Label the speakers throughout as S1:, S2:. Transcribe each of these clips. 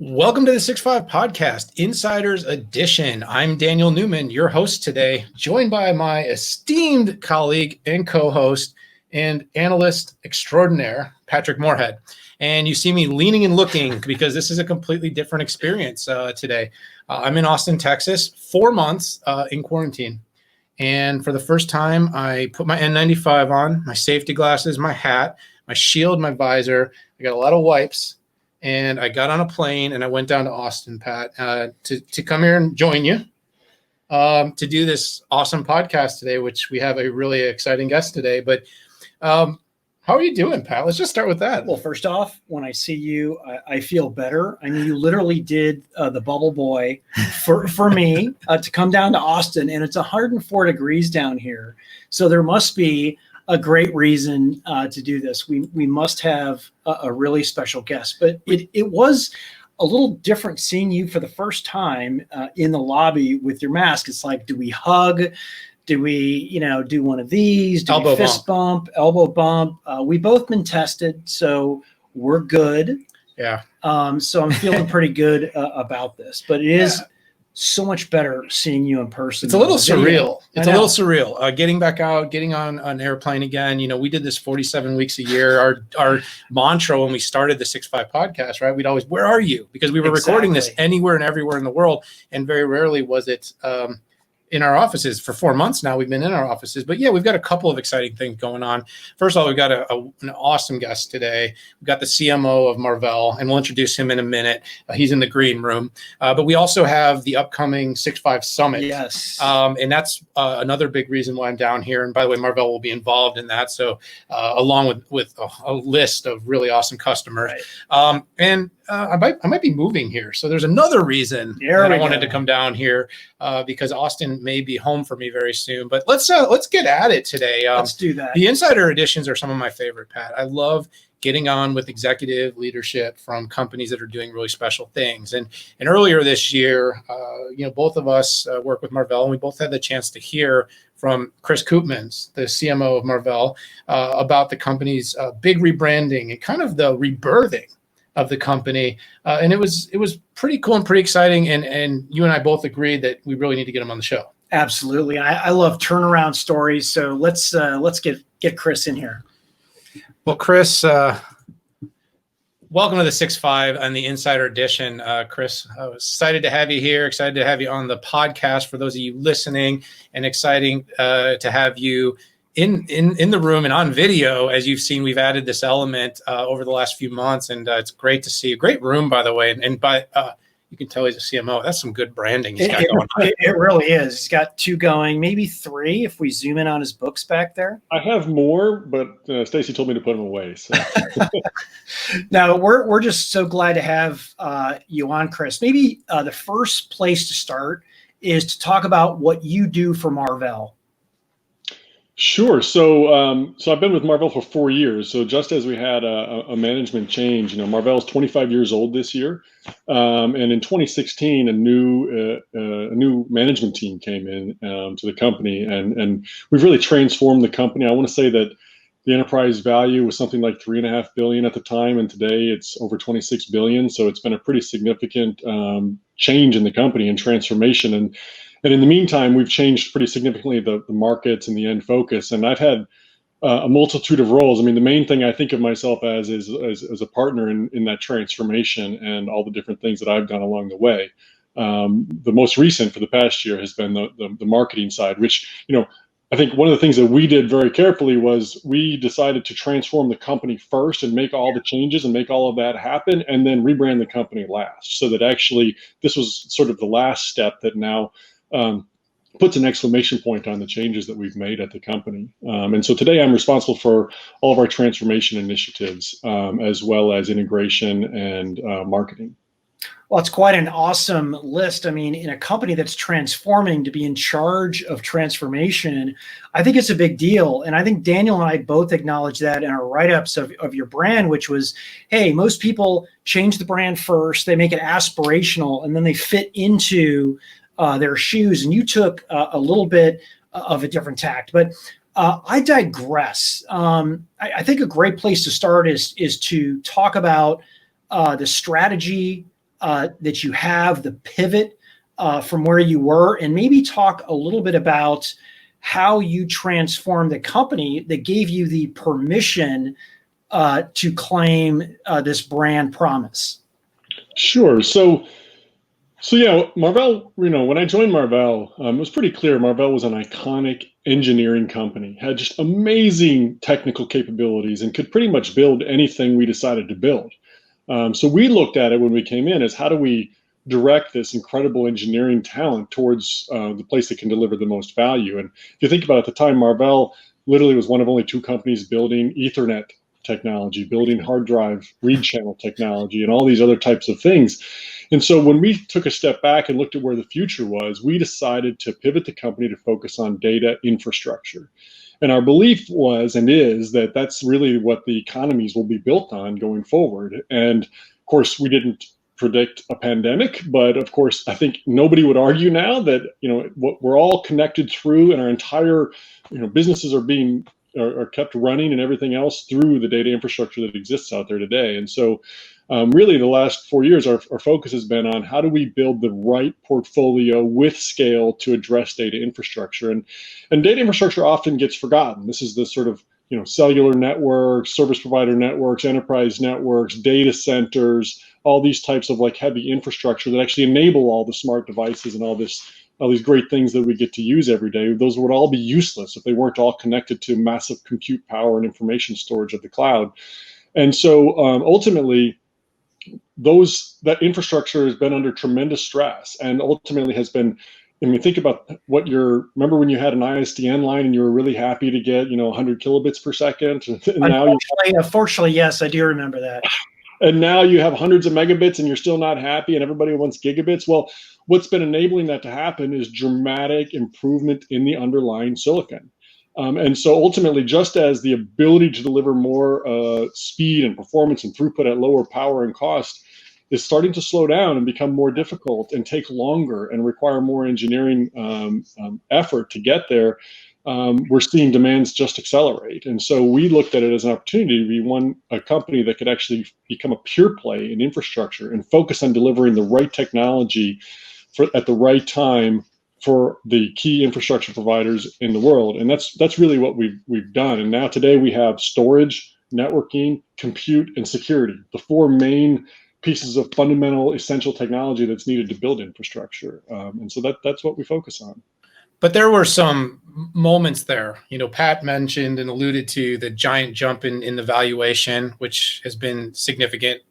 S1: Welcome to the 6-5 Podcast, Insiders Edition. I'm Daniel Newman, your host today, joined by my esteemed colleague and co-host and analyst extraordinaire, Patrick Moorhead. And you see me leaning and looking because this is a completely different experience today. I'm in Austin, Texas, 4 months in quarantine. And for the first time, I put my N95 on, my safety glasses, my hat, my shield, my visor. I got a lot of wipes. And I got on a plane and I went down to Austin, Pat, to come here and join you to do this awesome podcast today, which we have a really exciting guest today. But how are you doing, Pat? Let's just start with that.
S2: Well, first off, when I see you, I feel better. I mean, you literally did the bubble boy for me to come down to Austin, and it's 104 degrees down here. So there must be a great reason to do this. We must have a really special guest, but it was a little different seeing you for the first time in the lobby with your mask. It's like, do we hug? Do we, do one of these? Do we fist bump, elbow bump? We both been tested, so we're good.
S1: Yeah.
S2: So I'm feeling pretty good about this, but it is so much better seeing you in person.
S1: It's a little surreal. It's a little surreal. Getting back out, getting on an airplane again. We did this 47 weeks a year. Our mantra when we started the 6-5 podcast, right? We'd always, where are you? Because we were recording this anywhere and everywhere in the world. And very rarely was it in our offices. For 4 months now, we've been in our offices. But yeah, we've got a couple of exciting things going on. First of all, we've got an awesome guest today. We've got the CMO of Marvell, and we'll introduce him in a minute. He's in the green room. But we also have the upcoming 6-5 Summit.
S2: Yes.
S1: And that's another big reason why I'm down here. And by the way, Marvell will be involved in that. So along with a list of really awesome customers. Right. I might be moving here. So there's another reason that I wanted to come down here because Austin may be home for me very soon. But let's get at it today.
S2: Let's do that.
S1: The insider editions are some of my favorite, Pat. I love getting on with executive leadership from companies that are doing really special things. And earlier this year, both of us work with Marvell, and we both had the chance to hear from Chris Koopmans, the CMO of Marvell, about the company's big rebranding and kind of the rebirthing of the company. And it was pretty cool and pretty exciting. And you and I both agreed that we really need to get him on the show.
S2: Absolutely. I love turnaround stories. So let's get Chris in here.
S1: Well, Chris, welcome to the 6-5 and the Insider Edition. Chris, I was excited to have you here, excited to have you on the podcast for those of you listening, and exciting to have you in the room and on video. As you've seen, we've added this element over the last few months, and it's great to see. A great room, by the way, and you can tell he's a CMO. That's some good branding he's got going on.
S2: It really is. He's got 2 going, maybe 3 if we zoom in on his books back there.
S3: I have more, but Stacy told me to put them away. So.
S2: No, we're just so glad to have you on, Chris. Maybe the first place to start is to talk about what you do for Marvell.
S3: Sure. So I've been with Marvell for 4 years. So just as we had a management change, Marvell's 25 years old this year. And in 2016, a new management team came in to the company, and we've really transformed the company. I want to say that the enterprise value was something like $3.5 billion at the time, and today it's over $26 billion. So it's been a pretty significant change in the company and transformation. And in the meantime, we've changed pretty significantly the markets and the end focus. And I've had a multitude of roles. I mean, the main thing I think of myself as a partner in that transformation and all the different things that I've done along the way. The most recent for the past year has been the marketing side, which, I think one of the things that we did very carefully was we decided to transform the company first and make all the changes and make all of that happen, and then rebrand the company last. So that actually this was sort of the last step that now puts an exclamation point on the changes that we've made at the company. And so today I'm responsible for all of our transformation initiatives, as well as integration and marketing.
S2: Well, it's quite an awesome list. I mean, in a company that's transforming, to be in charge of transformation, I think it's a big deal. And I think Daniel and I both acknowledge that in our write-ups of your brand, which was, hey, most people change the brand first, they make it aspirational, and then they fit into their shoes. And you took a little bit of a different tact. But I digress. I think a great place to start is to talk about the strategy that you have, the pivot from where you were, and maybe talk a little bit about how you transformed the company that gave you the permission to claim this brand promise.
S3: Sure. So yeah, Marvell, when I joined Marvell, it was pretty clear Marvell was an iconic engineering company, had just amazing technical capabilities and could pretty much build anything we decided to build. So we looked at it when we came in as how do we direct this incredible engineering talent towards the place that can deliver the most value. And if you think about it, at the time, Marvell literally was one of only 2 companies building Ethernet technology, building hard drive read channel technology, and all these other types of things. And so when we took a step back and looked at where the future was, we decided to pivot the company to focus on data infrastructure. And our belief was and is that that's really what the economies will be built on going forward. And of course, we didn't predict a pandemic, but of course, I think nobody would argue now that what we're all connected through, and our entire businesses are kept running and everything else through the data infrastructure that exists out there today. And so really the last 4 years, our focus has been on how do we build the right portfolio with scale to address data infrastructure. And data infrastructure often gets forgotten. This is the sort of cellular networks, service provider networks, enterprise networks, data centers, all these types of heavy infrastructure that actually enable all the smart devices and all these great things that we get to use every day. Those would all be useless if they weren't all connected to massive compute power and information storage of the cloud. And so ultimately, that infrastructure has been under tremendous stress, and ultimately has been. I mean, think about remember when you had an ISDN line and you were really happy to get 100 kilobits per second, and now
S2: unfortunately, yes, I do remember that.
S3: And now you have hundreds of megabits and you're still not happy, and everybody wants gigabits. Well, what's been enabling that to happen is dramatic improvement in the underlying silicon. And so ultimately, just as the ability to deliver more speed and performance and throughput at lower power and cost is starting to slow down and become more difficult and take longer and require more engineering effort to get there, we're seeing demands just accelerate. And so we looked at it as an opportunity to be a company that could actually become a pure play in infrastructure and focus on delivering the right technology at the right time for the key infrastructure providers in the world. And that's really what we've done. And now today we have storage, networking, compute, and security, the 4 main pieces of fundamental essential technology that's needed to build infrastructure. And so that's what we focus on.
S1: But there were some moments there. Pat mentioned and alluded to the giant jump in the valuation, which has been significant.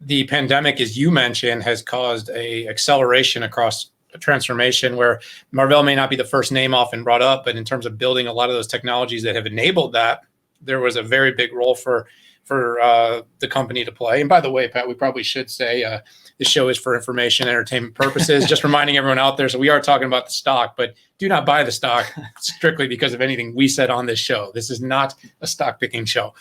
S1: The pandemic, as you mentioned, has caused a acceleration across a transformation where Marvell may not be the first name often brought up, but in terms of building a lot of those technologies that have enabled that, there was a very big role for the company to play. And by the way, Pat, we probably should say this show is for information, entertainment purposes. Just reminding everyone out there. So we are talking about the stock, but do not buy the stock strictly because of anything we said on this show. This is not a stock picking show.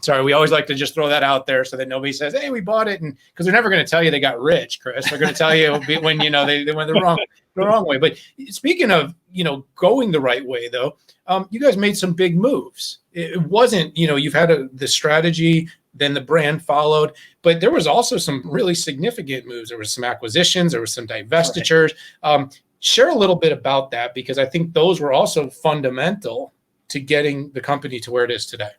S1: Sorry, we always like to just throw that out there so that nobody says, "Hey, we bought it," and because they're never going to tell you they got rich, Chris. They're going to tell you when they went the wrong way. But speaking of going the right way, though, you guys made some big moves. It wasn't you've had the strategy. Then the brand followed, but there was also some really significant moves. There was some acquisitions, there was some divestitures. Right. Share a little bit about that, because I think those were also fundamental to getting the company to where it is today.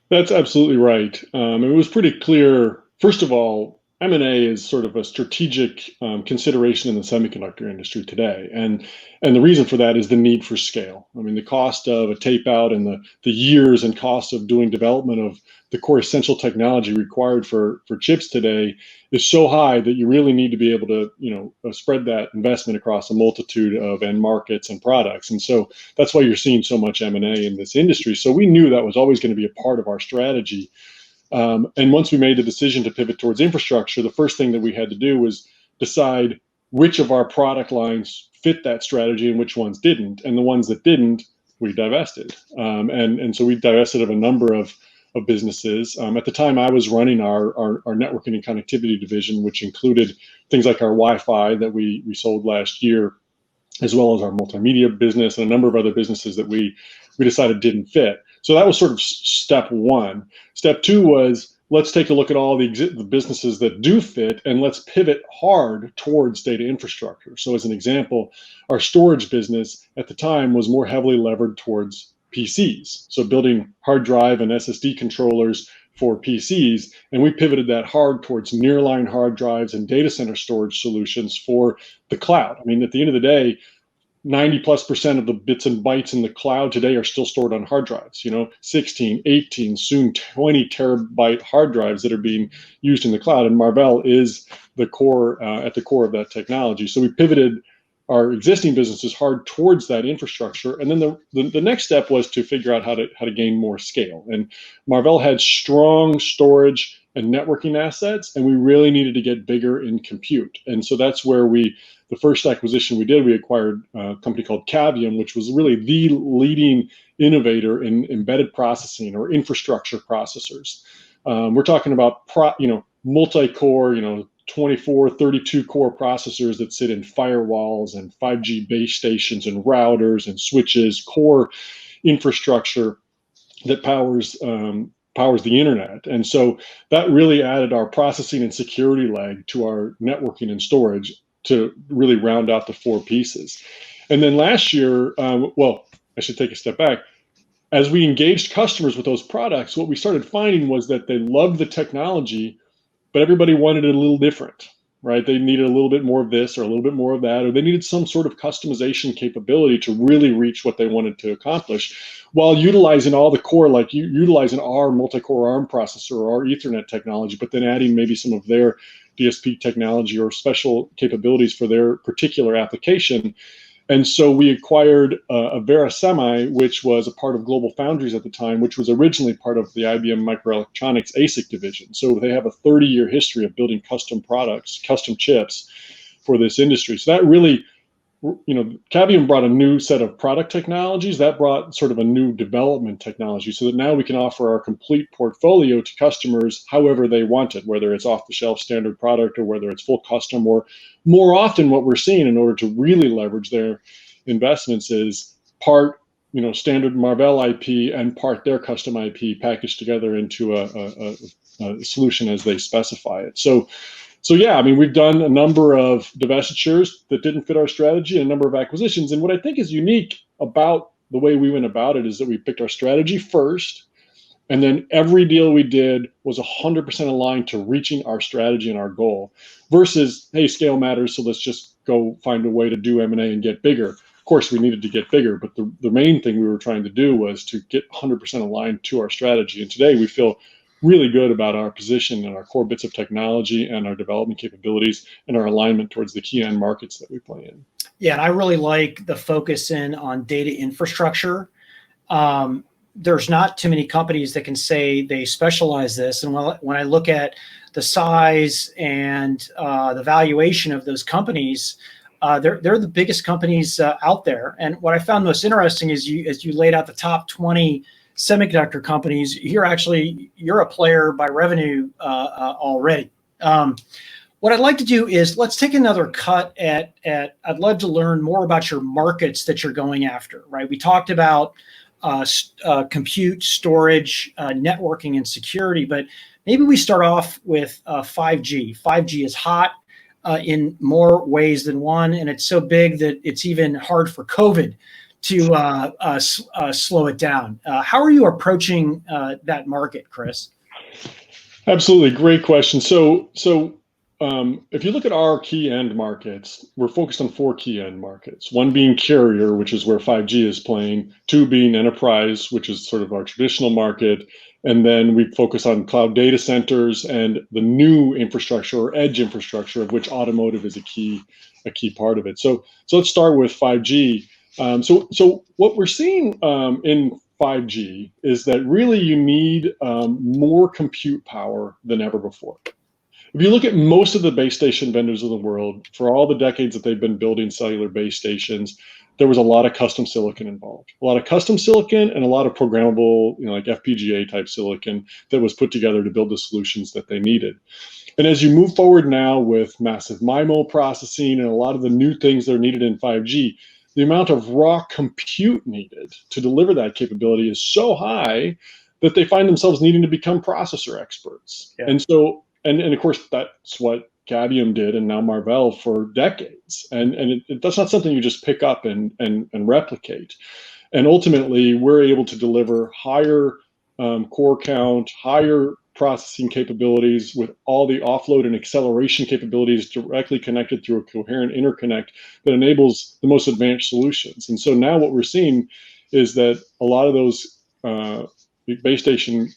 S3: That's absolutely right. It was pretty clear. First of all, M&A is sort of a strategic consideration in the semiconductor industry today. And the reason for that is the need for scale. I mean, the cost of a tape out and the years and cost of doing development of the core essential technology required for chips today is so high that you really need to be able to, spread that investment across a multitude of end markets and products. And so that's why you're seeing so much M&A in this industry. So we knew that was always going to be a part of our strategy. And once we made the decision to pivot towards infrastructure, the first thing that we had to do was decide which of our product lines fit that strategy and which ones didn't. And the ones that didn't, we divested. And so we divested of a number of businesses. At the time, I was running our networking and connectivity division, which included things like our Wi-Fi that we sold last year, as well as our multimedia business and a number of other businesses that we decided didn't fit. So that was sort of step one. Step two was let's take a look at all the businesses that do fit, and let's pivot hard towards data infrastructure. So as an example, our storage business at the time was more heavily levered towards PCs. So building hard drive and SSD controllers for PCs, and we pivoted that hard towards nearline hard drives and data center storage solutions for the cloud. I mean, at the end of the day, 90+% of the bits and bytes in the cloud today are still stored on hard drives, 16, 18, soon 20 terabyte hard drives that are being used in the cloud. And Marvell is the core, at the core of that technology. So we pivoted our existing businesses hard towards that infrastructure. And then the next step was to figure out how to gain more scale. And Marvell had strong storage and networking assets, and we really needed to get bigger in compute. And so that's where the first acquisition we did, we acquired a company called Cavium, which was really the leading innovator in embedded processing or infrastructure processors. We're talking about multi-core, 24, 32 core processors that sit in firewalls and 5G base stations and routers and switches, core infrastructure that powers the internet. And so that really added our processing and security leg to our networking and storage to really round out the four pieces. And then last year, I should take a step back. As we engaged customers with those products, what we started finding was that they loved the technology, but everybody wanted it a little different, right? They needed a little bit more of this or a little bit more of that, or they needed some sort of customization capability to really reach what they wanted to accomplish while utilizing all the core, like utilizing our multi-core ARM processor or our Ethernet technology, but then adding maybe some of their DSP technology or special capabilities for their particular application. And so we acquired Avera Semi, which was a part of Global Foundries at the time, which was originally part of the IBM Microelectronics ASIC division. So they have a 30-year history of building custom products, custom chips for this industry. So that really, Cavium brought a new set of product technologies. That brought sort of a new development technology so that now we can offer our complete portfolio to customers however they want it, whether it's off-the-shelf standard product or whether it's full custom, or more often what we're seeing in order to really leverage their investments is part, standard Marvell IP and part their custom IP packaged together into a solution as they specify it. So yeah, I mean, we've done a number of divestitures that didn't fit our strategy and a number of acquisitions. And what I think is unique about the way we went about it is that we picked our strategy first, and then every deal we did was 100% aligned to reaching our strategy and our goal versus, hey, scale matters, so let's just go find a way to do M&A and get bigger. Of course, we needed to get bigger, but the main thing we were trying to do was to get 100% aligned to our strategy. And today we feel really good about our position and our core bits of technology and our development capabilities and our alignment towards the key end markets that we play in.
S2: Yeah, and I really like the focus in on data infrastructure. There's not too many companies that can say they specialize this. And when I look at the size and the valuation of those companies, they're the biggest companies out there. And what I found most interesting is as you laid out the top 20 semiconductor companies, you're a player by revenue already. What I'd like to do is let's take another cut at I'd love to learn more about your markets that you're going after, right? We talked about compute, storage, networking, and security, but maybe we start off with 5G. 5G is hot in more ways than one, and it's so big that it's even hard for COVID to slow it down. How are you approaching that market, Chris?
S3: Absolutely, great question. So if you look at our key end markets, we're focused on 4 key end markets. One being carrier, which is where 5G is playing. 2 being enterprise, which is sort of our traditional market. And then we focus on cloud data centers and the new infrastructure or edge infrastructure, of which automotive is a key part of it. So let's start with 5G. So what we're seeing in 5G is that really you need more compute power than ever before. If you look at most of the base station vendors of the world, for all the decades that they've been building cellular base stations, there was a lot of custom silicon involved. A lot of custom silicon and a lot of programmable, like FPGA type silicon that was put together to build the solutions that they needed. And as you move forward now with massive MIMO processing and a lot of the new things that are needed in 5G, the amount of raw compute needed to deliver that capability is so high that they find themselves needing to become processor experts.
S2: Yeah.
S3: And so, and of course, that's what Cavium did, and now Marvell for decades. And that's not something you just pick up and replicate. And ultimately, we're able to deliver higher core count, higher processing capabilities with all the offload and acceleration capabilities directly connected through a coherent interconnect that enables the most advanced solutions. And so now what we're seeing is that a lot of those base station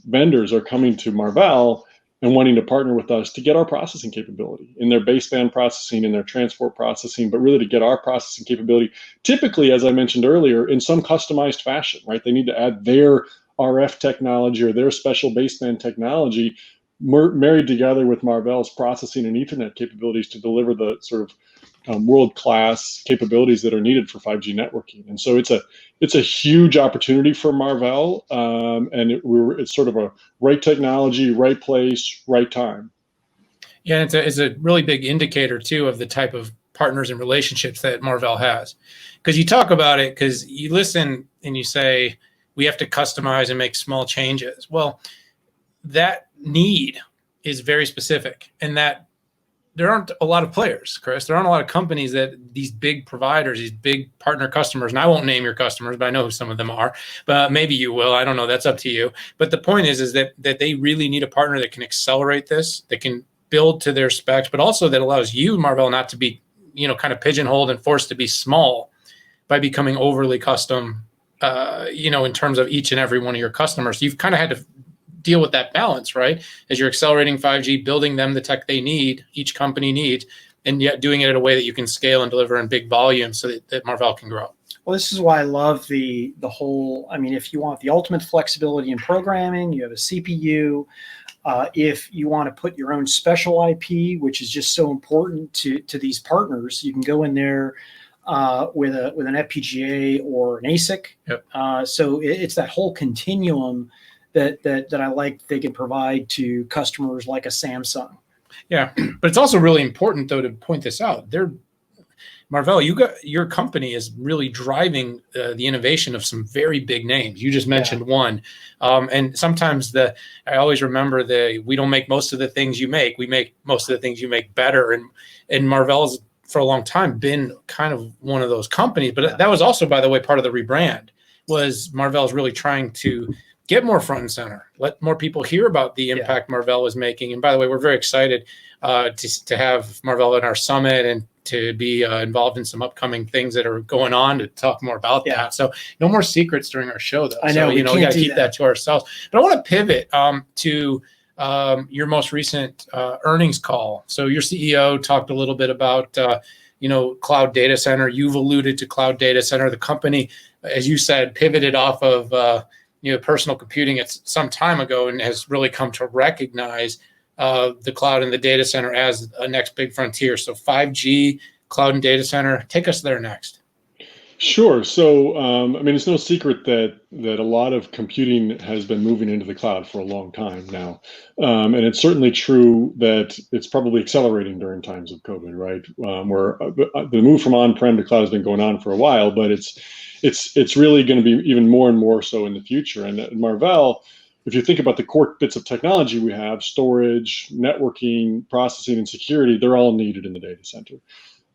S3: vendors are coming to Marvell and wanting to partner with us to get our processing capability in their baseband processing, in their transport processing, but really to get our processing capability, typically, as I mentioned earlier, in some customized fashion, right? They need to add their RF technology or their special baseband technology married together with Marvell's processing and Ethernet capabilities to deliver the sort of world-class capabilities that are needed for 5G networking. And so it's a huge opportunity for Marvell, and it's sort of a right technology, right place, right time.
S1: Yeah, it's a really big indicator too of the type of partners and relationships that Marvell has, because you talk about it, because you listen and you say we have to customize and make small changes. Well, that need is very specific, and that there aren't a lot of players, Chris. There aren't a lot of companies that these big providers, these big partner customers, and I won't name your customers, but I know who some of them are, but maybe you will. I don't know. That's up to you. But the point is that they really need a partner that can accelerate this, that can build to their specs, but also that allows you, Marvell, not to be, kind of pigeonholed and forced to be small by becoming overly custom, in terms of each and every one of your customers. You've kind of had to deal with that balance, right? As you're accelerating 5G, building them the tech they need, each company needs, and yet doing it in a way that you can scale and deliver in big volume so that Marvell can grow.
S2: Well, this is why I love the whole, if you want the ultimate flexibility in programming, you have a CPU. If you want to put your own special IP, which is just so important to these partners, you can go in there with an FPGA or an ASIC.
S1: Yep.
S2: So it's that whole continuum that I like they can provide to customers like a Samsung.
S1: Yeah, but it's also really important though to point this out. Marvell, your company is really driving the innovation of some very big names. You just mentioned one, and sometimes I always remember we don't make most of the things you make. We make most of the things you make better, and Marvell's for a long time been kind of one of those companies. But that was also, by the way, part of the rebrand. Was Marvell's really trying to get more front and center, let more people hear about the impact Marvell is making. And by the way, we're very excited to have Marvell at our summit and to be involved in some upcoming things that are going on to talk more about that. So no more secrets during our show, though.
S2: I know,
S1: so, we got to keep that to ourselves. But I want to pivot to your most recent earnings call. So your CEO talked a little bit about, cloud data center. You've alluded to cloud data center. The company, as you said, pivoted off of personal computing some time ago and has really come to recognize the cloud and the data center as a next big frontier. So 5G, cloud and data center, take us there next.
S3: Sure. So, it's no secret that a lot of computing has been moving into the cloud for a long time now. And it's certainly true that it's probably accelerating during times of COVID, right? Where the move from on-prem to cloud has been going on for a while, but it's really going to be even more and more so in the future. And at Marvell, if you think about the core bits of technology we have, storage, networking, processing, and security, they're all needed in the data center.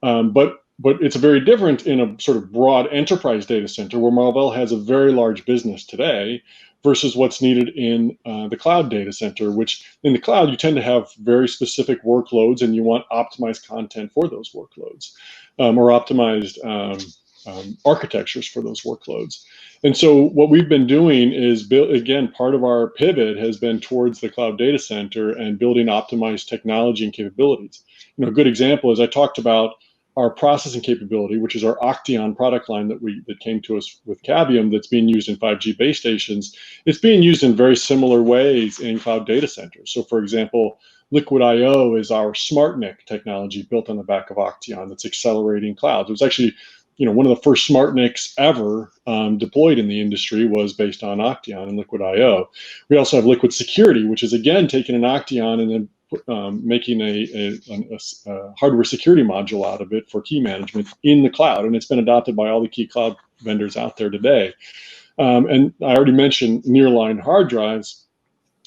S3: But it's very different in a sort of broad enterprise data center where Marvell has a very large business today versus what's needed in the cloud data center, which in the cloud, you tend to have very specific workloads and you want optimized content for those workloads or optimized architectures for those workloads. And so what we've been doing is part of our pivot has been towards the cloud data center and building optimized technology and capabilities. A good example is I talked about our processing capability, which is our Octeon product line that came to us with Cavium that's being used in 5G base stations. It's being used in very similar ways in cloud data centers. So for example, Liquid I/O is our SmartNIC technology built on the back of Octeon that's accelerating clouds. It was actually one of the first SmartNICs ever deployed in the industry was based on Octeon and Liquid I/O. We also have Liquid Security, which is again taking an Octeon and then making a hardware security module out of it for key management in the cloud, and it's been adopted by all the key cloud vendors out there today. And I already mentioned nearline hard drives.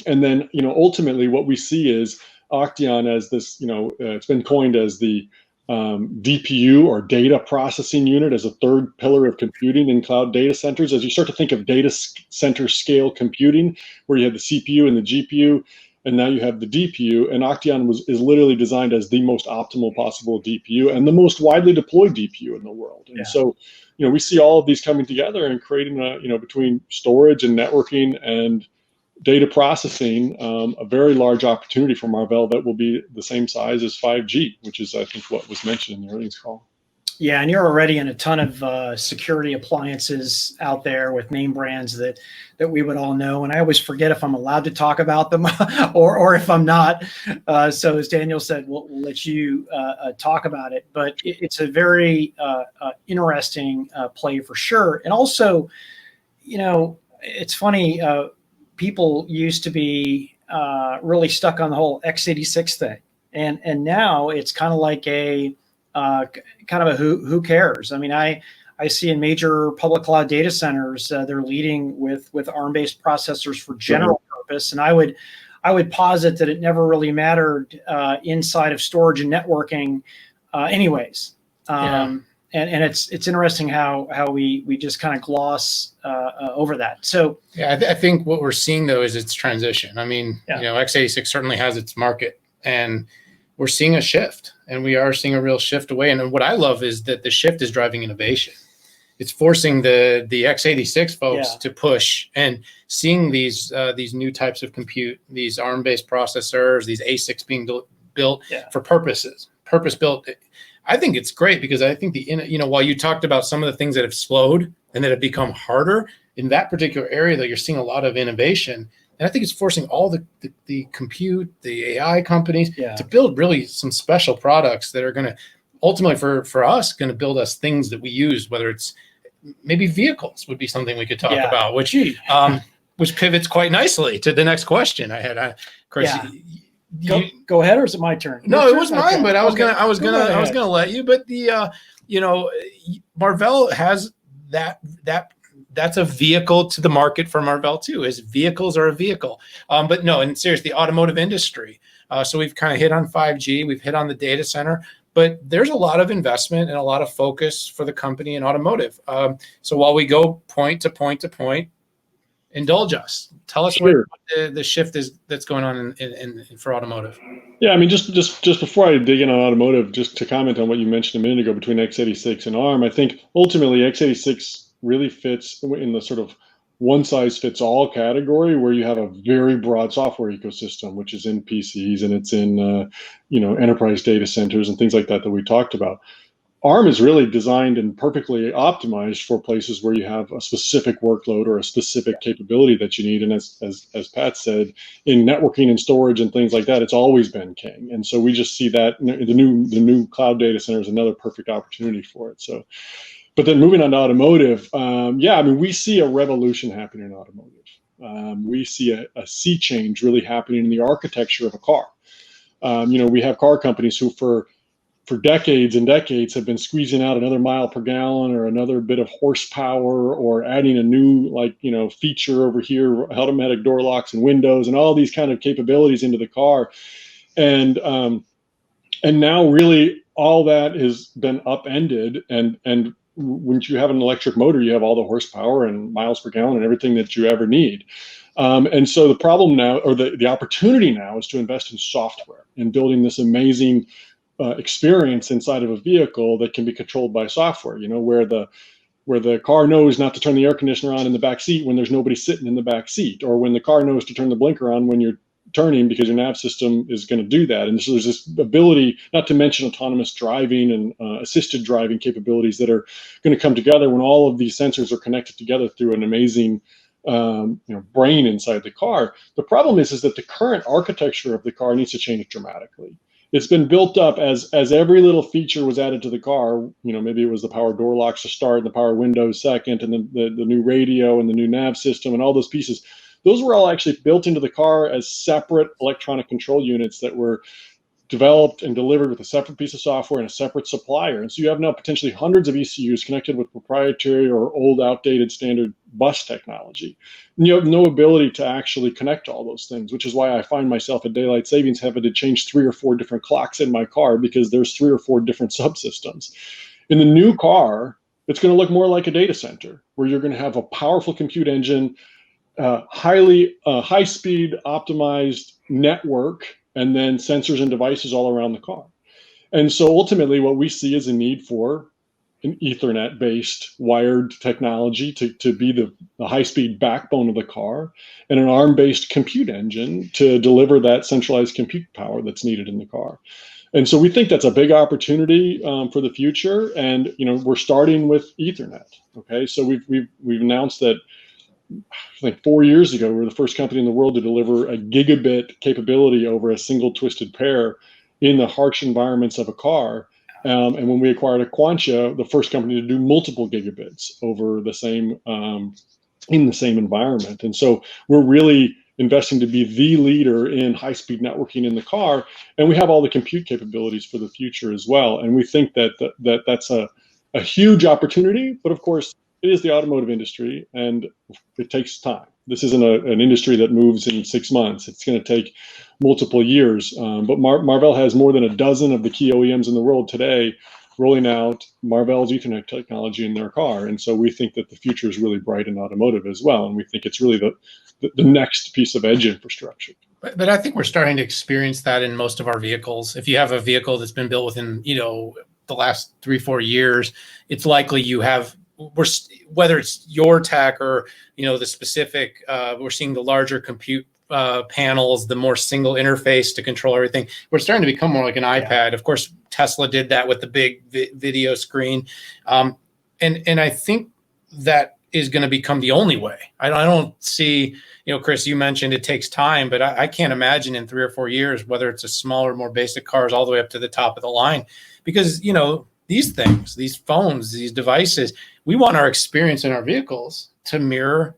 S3: And then, ultimately what we see is Octeon as this, it's been coined as the DPU, or data processing unit, as a third pillar of computing in cloud data centers. As you start to think of data center scale computing, where you have the CPU and the GPU, and now you have the DPU, and Octeon is literally designed as the most optimal possible DPU and the most widely deployed DPU in the world. And so, we see all of these coming together and creating between storage and networking and data processing, a very large opportunity for Marvell that will be the same size as 5G, which is, I think, what was mentioned in the earnings call.
S2: Yeah, and you're already in a ton of security appliances out there with name brands that we would all know. And I always forget if I'm allowed to talk about them or if I'm not. So as Daniel said, we'll let you talk about it. But it's a very interesting play for sure. And also, it's funny. People used to be really stuck on the whole x86 thing. And now it's kind of like a who cares? I mean, I see in major public cloud data centers, they're leading with ARM-based processors for general purpose. And I would posit that it never really mattered inside of storage and networking anyways. And it's interesting how we just kind of gloss over that. So
S1: I think what we're seeing though is its transition. I mean, x86 certainly has its market, and we're seeing a shift, and we are seeing a real shift away. And what I love is that the shift is driving innovation. It's forcing the x86 folks to push, and seeing these new types of compute, these ARM-based processors, these ASICs being built for purpose-built. I think it's great because I think while you talked about some of the things that have slowed and that have become harder in that particular area, though, you're seeing a lot of innovation. And I think it's forcing all the compute, the AI companies to build really some special products that are going to ultimately for us going to build us things that we use, whether it's maybe vehicles would be something we could talk about, which pivots quite nicely to the next question I had. Chris,
S2: go ahead, or is it my turn?
S1: No, it was mine, but I was gonna let you. But the Marvell has that's a vehicle to the market for Marvell too. Is vehicles are a vehicle, but no, and seriously, the automotive industry. So we've kind of hit on 5G, we've hit on the data center, but there's a lot of investment and a lot of focus for the company in automotive. So while we go point to point to point, indulge us. Tell us what the shift is that's going on in for automotive.
S3: Yeah, I mean, just before I dig in on automotive, just to comment on what you mentioned a minute ago between x86 and ARM, I think ultimately x86 really fits in the sort of one-size-fits-all category where you have a very broad software ecosystem, which is in PCs and it's in enterprise data centers and things like that we talked about. ARM is really designed and perfectly optimized for places where you have a specific workload or a specific capability that you need. And as Pat said, in networking and storage and things like that, it's always been king. And so we just see that the new cloud data center is another perfect opportunity for it. So, but then moving on to automotive, we see a revolution happening in automotive. We see a sea change really happening in the architecture of a car. We have car companies who for decades and decades have been squeezing out another mile per gallon or another bit of horsepower or adding a new feature over here, automatic door locks and windows and all these kind of capabilities into the car. And now really all that has been upended, and when you have an electric motor, you have all the horsepower and miles per gallon and everything that you ever need. And so the problem now, or the opportunity now, is to invest in software and building this amazing experience inside of a vehicle that can be controlled by software, where the car knows not to turn the air conditioner on in the back seat when there's nobody sitting in the back seat, or when the car knows to turn the blinker on when you're turning because your nav system is going to do that. And so there's this ability, not to mention autonomous driving and assisted driving capabilities that are going to come together when all of these sensors are connected together through an amazing brain inside the car. The problem is that the current architecture of the car needs to change dramatically. It's been built up as every little feature was added to the car. Maybe it was the power door locks to start and the power windows second, and then the new radio and the new nav system and all those pieces. Those were all actually built into the car as separate electronic control units that were developed and delivered with a separate piece of software and a separate supplier. And so you have now potentially hundreds of ECUs connected with proprietary or old, outdated standard bus technology. And you have no ability to actually connect all those things, which is why I find myself at daylight savings having to change 3 or 4 different clocks in my car because there's 3 or 4 different subsystems. In the new car, it's going to look more like a data center where you're going to have a powerful compute engine, high-speed optimized network, and then sensors and devices all around the car. And so ultimately what we see is a need for an Ethernet-based wired technology to be the high-speed backbone of the car, and an ARM-based compute engine to deliver that centralized compute power that's needed in the car. And so we think that's a big opportunity for the future. And we're starting with Ethernet. Okay, so we've announced that I think 4 years ago, we were the first company in the world to deliver a gigabit capability over a single twisted pair in the harsh environments of a car. And when we acquired Aquantia, the first company to do multiple gigabits over the same in the same environment. And so we're really investing to be the leader in high-speed networking in the car, and we have all the compute capabilities for the future as well. And we think that's a huge opportunity, but of course, it is the automotive industry, and it takes time. This isn't an industry that moves in 6 months. It's going to take multiple years. But Marvell has more than a dozen of the key OEMs in the world today rolling out Marvell's Ethernet technology in their car. And so we think that the future is really bright in automotive as well. And we think it's really the next piece of edge infrastructure.
S1: But I think we're starting to experience that in most of our vehicles. If you have a vehicle that's been built within, the last 3-4 years, it's likely you have, whether it's your tech or the specific, we're seeing the larger compute panels, the more single interface to control everything. We're starting to become more like an iPad. Of course, Tesla did that with the big video screen, and I think that is going to become the only way. I don't see, Chris, you mentioned it takes time, but I can't imagine in 3 or 4 years whether it's a smaller, more basic cars all the way up to the top of the line, because these things, these phones, these devices, we want our experience in our vehicles to mirror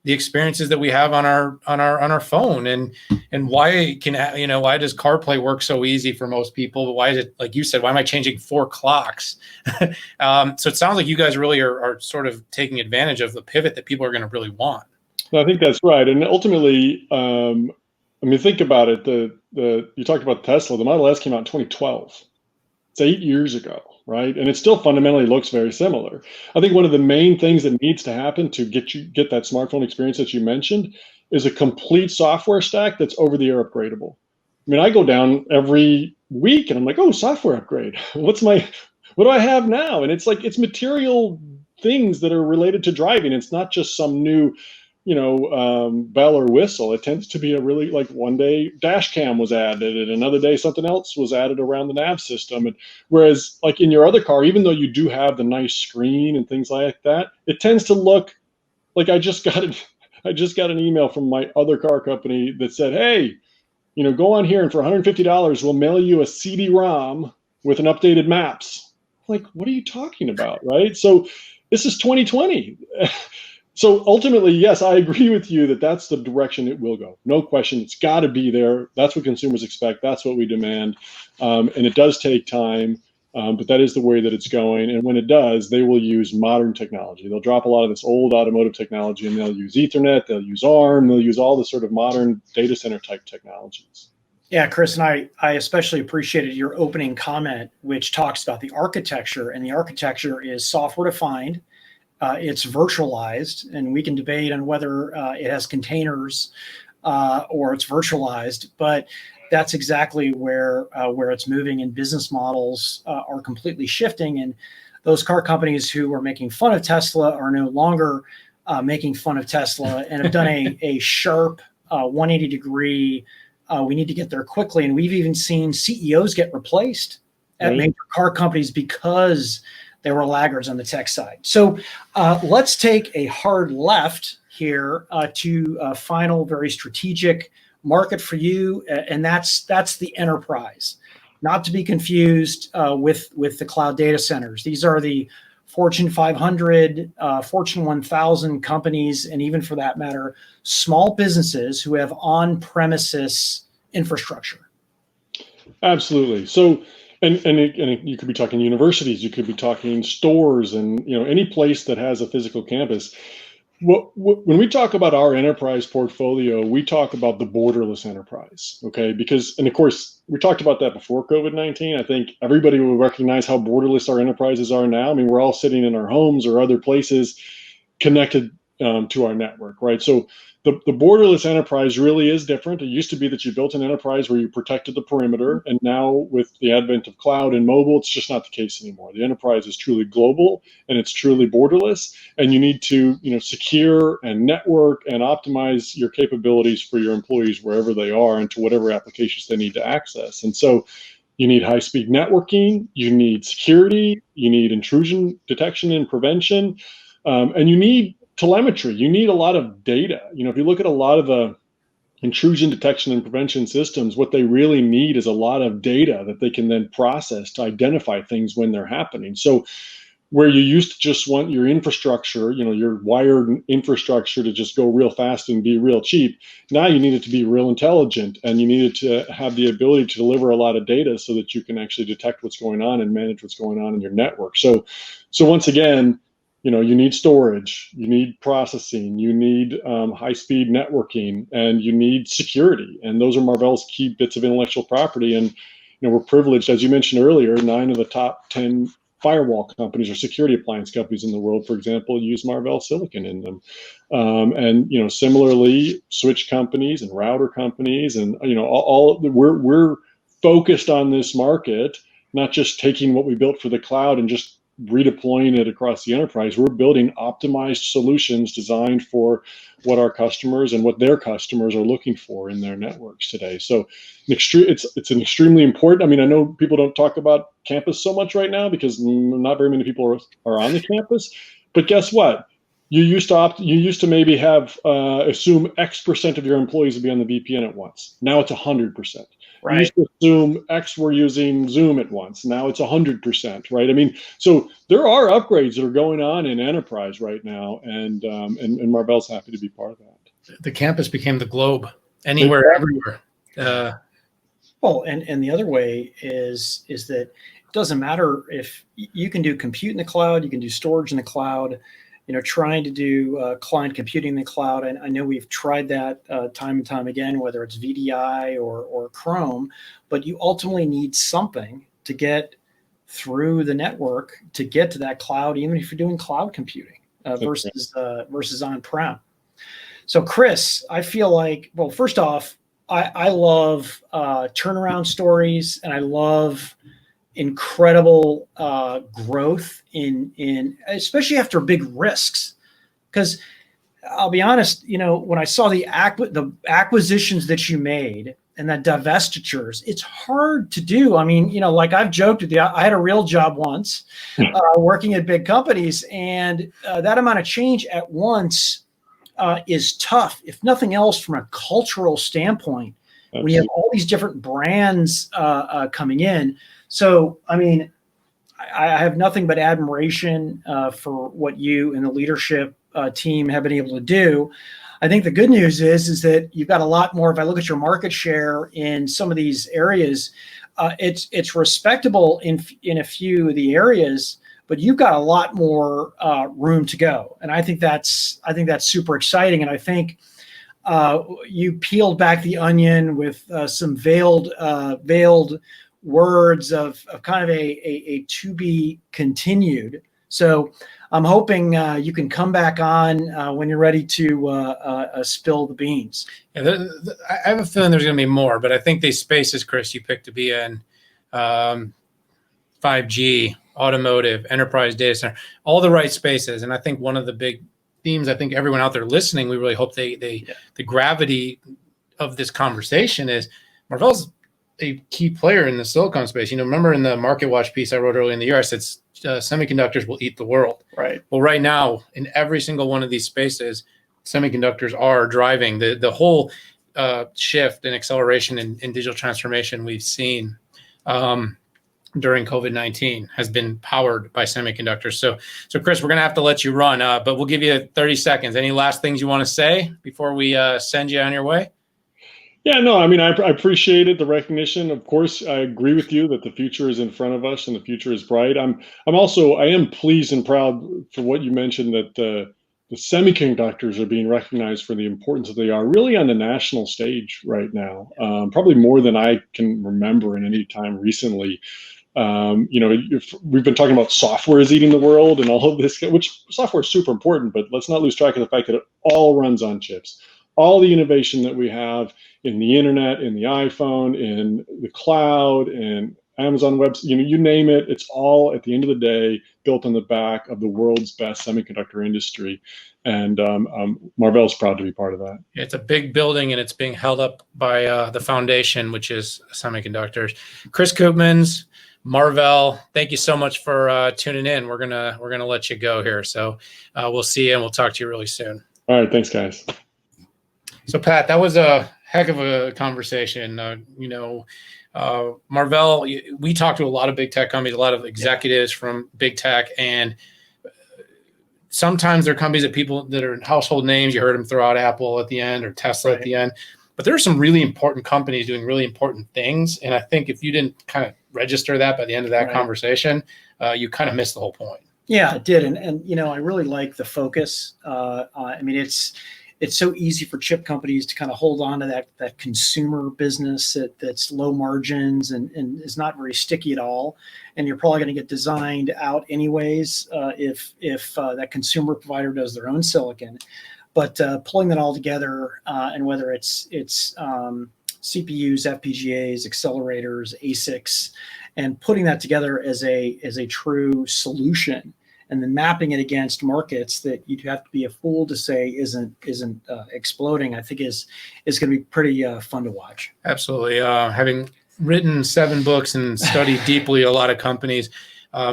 S1: the experiences that we have on our phone. And why why does CarPlay work so easy for most people? But why is it, like you said, why am I changing 4 clocks? So it sounds like you guys really are sort of taking advantage of the pivot that people are going to really want.
S3: I think that's right. And ultimately, think about it. You talked about Tesla. The Model S came out in 2012. It's 8 years ago, right? And it still fundamentally looks very similar. I think one of the main things that needs to happen to get that smartphone experience that you mentioned is a complete software stack that's over-the-air upgradable. I go down every week and I'm like, oh, software upgrade. What do I have now? And it's material things that are related to driving. It's not just some new bell or whistle. It tends to be a really, like, one day dash cam was added and another day something else was added around the nav system. And whereas like in your other car, even though you do have the nice screen and things like that, it tends to look like I just got an email from my other car company that said, hey, go on here and for $150, we'll mail you a CD-ROM with an updated maps. Like, what are you talking about, right? So this is 2020. So ultimately, yes, I agree with you that that's the direction it will go. No question. It's got to be there. That's what consumers expect. That's what we demand. And it does take time, but that is the way that it's going. And when it does, they will use modern technology. They'll drop a lot of this old automotive technology and they'll use Ethernet, they'll use ARM, they'll use all the sort of modern data center type technologies.
S2: Yeah, Chris, and I especially appreciated your opening comment, which talks about the architecture. And the architecture is software defined. It's virtualized, and we can debate on whether it has containers or it's virtualized, but that's exactly where it's moving, and business models are completely shifting. And those car companies who are making fun of Tesla are no longer making fun of Tesla and have done a sharp 180 degree, we need to get there quickly. And we've even seen CEOs get replaced at major car companies because they were laggards on the tech side. So let's take a hard left here to a final, very strategic market for you, and that's the enterprise. Not to be confused with the cloud data centers. These are the Fortune 500, Fortune 1000 companies, and even for that matter, small businesses who have on-premises infrastructure.
S3: Absolutely. So, and you could be talking universities, you could be talking stores, and any place that has a physical campus. When we talk about our enterprise portfolio, we talk about the borderless enterprise, okay? Because, and of course, we talked about that before COVID-19. I think everybody will recognize how borderless our enterprises are now. I mean, we're all sitting in our homes or other places connected to our network, right? So the borderless enterprise really is different. It used to be that you built an enterprise where you protected the perimeter, and now with the advent of cloud and mobile, it's just not the case anymore. The enterprise is truly global and it's truly borderless, and you need to secure and network and optimize your capabilities for your employees wherever they are and to whatever applications they need to access. And so you need high-speed networking, you need security, you need intrusion detection and prevention, and you need telemetry. You need a lot of data. If you look at a lot of the intrusion detection and prevention systems, what they really need is a lot of data that they can then process to identify things when they're happening. So where you used to just want your infrastructure, your wired infrastructure to just go real fast and be real cheap, now you need it to be real intelligent, and you need it to have the ability to deliver a lot of data so that you can actually detect what's going on and manage what's going on in your network. So once again, you need storage, you need processing, you need high-speed networking, and you need security. And those are Marvell's key bits of intellectual property. And we're privileged, as you mentioned earlier, 9 of the top 10 firewall companies or security appliance companies in the world, for example, use Marvell silicon in them. And similarly, switch companies and router companies, and we're focused on this market, not just taking what we built for the cloud and just redeploying it across the enterprise. We're building optimized solutions designed for what our customers and what their customers are looking for in their networks today. So it's an extremely important. I mean, I know people don't talk about campus so much right now because not very many people are on the campus. But guess what? You used to maybe have assume X% of your employees would be on the VPN at once. Now it's 100%. Right. You used to assume X were using Zoom at once. Now it's 100%, right? I mean, so there are upgrades that are going on in enterprise right now, and Marvell's happy to be part of that.
S1: The campus became the globe, anywhere, everywhere.
S2: Well, and the other way is that it doesn't matter if you can do compute in the cloud, you can do storage in the cloud. Trying to do client computing in the cloud. And I know we've tried that time and time again, whether it's VDI or Chrome, but you ultimately need something to get through the network to get to that cloud, even if you're doing cloud computing versus on-prem. So Chris, I feel like, well, first off, I love turnaround stories, and I love incredible growth in especially after big risks, because I'll be honest, when I saw the acquisitions that you made and that divestitures, it's hard to do. I mean, like I've joked with you, I had a real job once working at big companies, and that amount of change at once is tough, if nothing else from a cultural standpoint. Absolutely. When you have all these different brands coming in. So, I mean, I have nothing but admiration for what you and the leadership team have been able to do. I think the good news is that you've got a lot more. If I look at your market share in some of these areas, it's respectable in a few of the areas, but you've got a lot more room to go. And I think that's super exciting. And I think you peeled back the onion with some veiled words of kind of a to be continued. So I'm hoping you can come back on when you're ready to spill the beans.
S1: Yeah, I have a feeling there's going to be more, but I think these spaces, Chris, you picked to be in 5G, automotive, enterprise data center, all the right spaces. And I think one of the big themes, I think everyone out there listening, we really hope the gravity of this conversation is Marvell's a key player in the silicon space. Remember in the Market Watch piece I wrote earlier in the year, I said semiconductors will eat the world.
S2: Right.
S1: Well, right now, in every single one of these spaces, semiconductors are driving the whole shift and acceleration in digital transformation we've seen during COVID-19 has been powered by semiconductors. So Chris, we're going to have to let you run, but we'll give you 30 seconds. Any last things you want to say before we send you on your way?
S3: Yeah, no, I mean, I appreciate it, the recognition. Of course, I agree with you that the future is in front of us and the future is bright. I am pleased and proud for what you mentioned that the semiconductors are being recognized for the importance that they are really on the national stage right now. Probably more than I can remember in any time recently. If we've been talking about software is eating the world and all of this, which software is super important, but let's not lose track of the fact that it all runs on chips. All the innovation that we have in the internet, in the iPhone, in the cloud, in Amazon Web, you name it, it's all at the end of the day built on the back of the world's best semiconductor industry. And Marvell's proud to be part of that.
S1: It's a big building, and it's being held up by the foundation, which is semiconductors. Chris Koopmans, Marvell, thank you so much for tuning in. We're gonna let you go here, so we'll see you and we'll talk to you really soon.
S3: All right, thanks, guys.
S1: So Pat, that was a heck of a conversation. Marvell, we talked to a lot of big tech companies, a lot of executives from big tech, and sometimes they're companies that are household names. You heard them throw out Apple at the end or Tesla at the end. But there are some really important companies doing really important things. And I think if you didn't kind of register that by the end of that conversation, you kind of missed the whole point.
S2: Yeah, it did. And I really like the focus. It's so easy for chip companies to kind of hold on to that consumer business that's low margins and is not very sticky at all. And you're probably going to get designed out anyways if that consumer provider does their own silicon. But pulling that all together, and whether it's CPUs, FPGAs, accelerators, ASICs, and putting that together as a true solution, and then mapping it against markets that you'd have to be a fool to say isn't exploding, I think is going to be pretty fun to watch.
S1: Absolutely. Having written 7 books and studied deeply a lot of companies,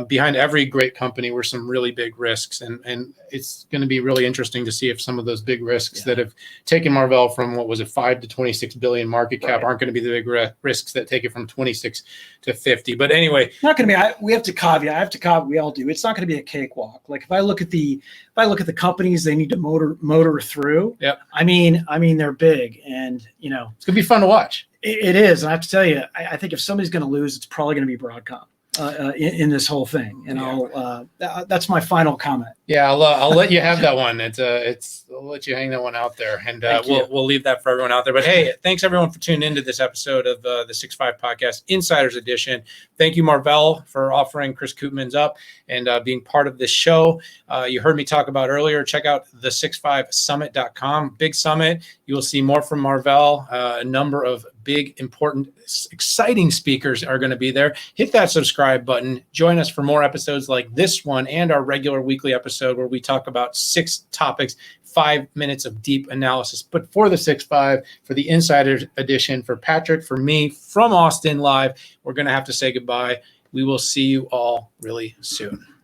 S1: behind every great company were some really big risks, and it's going to be really interesting to see if some of those big risks that have taken Marvell from what was it 5 to 26 billion market cap aren't going to be the big risks that take it from 26 to 50. But anyway,
S2: not going to be. We have to caveat. I have to caveat. We all do. It's not going to be a cakewalk. Like if I look at the companies they need to motor through.
S1: Yep.
S2: I mean they're big, and
S1: it's going to be fun to watch.
S2: It is. And I have to tell you, I think if somebody's going to lose, it's probably going to be Broadcom. In this whole thing, and that's my final comment.
S1: Yeah, I'll let you have that one. I'll let you hang that one out there, and we'll leave that for everyone out there. But hey, thanks everyone for tuning into this episode of the 6.5 Podcast Insiders Edition. Thank you, Marvell, for offering Chris Koopmans up and being part of this show. You heard me talk about earlier. Check out the65summit.com. Big summit. You will see more from Marvell. A number of big, important, exciting speakers are going to be there. Hit that subscribe button. Join us for more episodes like this one and our regular weekly episode where we talk about 6 topics, 5 minutes of deep analysis. But for the 6.5, for the Insider Edition, for Patrick, for me, from Austin Live, we're going to have to say goodbye. We will see you all really soon.